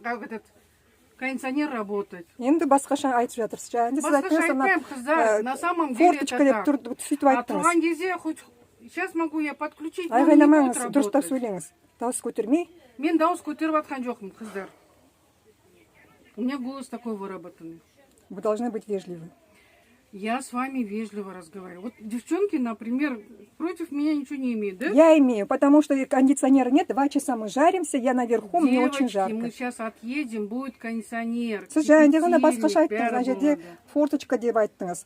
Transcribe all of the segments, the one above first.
как этот кондиционер работать. Енді басқаша айтып жатырсыз. Басқаша айтпаймын, қыздар. На самом деле это так. Сөйтіп айттыңыз. Тұрған кезде хоть сейчас могу я подключить, но не Айғайламаңыз, будет дұрыстап работать. сөйлеңіз. Дауыс көтермей. Мен дауыс көтеріп жатқан жоқпын, қыздар. У меня голос такой выработанный. Вы должны быть вежливы. Я с вами вежливо разговариваю. Вот девчонки, например, против меня ничего не имеют, да? Я имею, потому что кондиционера нет, 2 часа мы жаримся, я наверху, мне очень жарко. мы сейчас отъедем, будет кондиционер. Сіз жаңа ғана басқаша кипятильник, айттыңыз, ана жерде бәрі болады. форточка деп айттыңыз.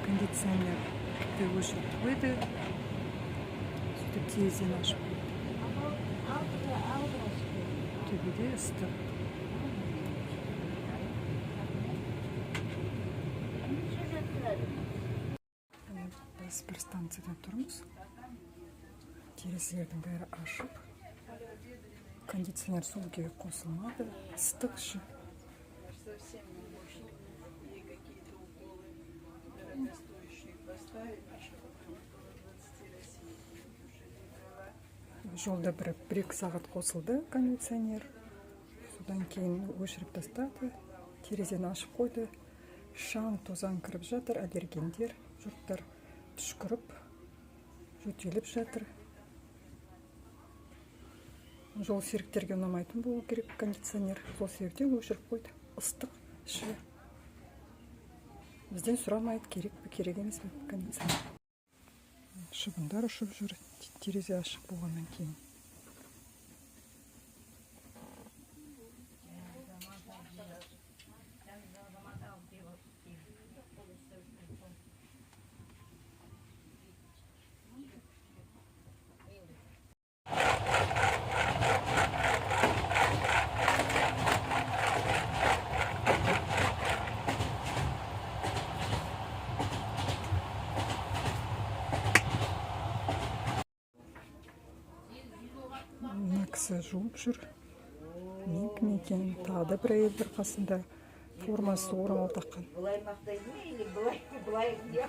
Кондиционер өшіріп қойды. Сөйтіп тезен ашып қойды. Төбеде ыстық. Біз бір станцияда тұрмыз. Терезелердің бәрі ашып. Кондиционер сол күйі қосылмады. Ыстық іші. Жолда бір-екі сағат қосылды кондиционер. Содан кейін өшіріп тастады. Терезені ашып қойды. Шаң тозаң кіріп жатыр, аллергендер. Жұрттар түшкіріп, жөтеліп жатыр. Жол серіктерге ұнамайтын болу керек кондиционер. Жол серіктер өшіріп қойды. Ыстық іші. Бізден сұрамайды, керек пе, керек емес пе кондиционер. Шыбындар ұшып жүр, терезе ашық болғаннан кейін. Мына кісі жуып жүр. Не кім екен? Тағы да бір әйел бір қасында формасы орамал таққан.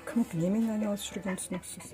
Кім немен айналысып жүрген түсініксіз.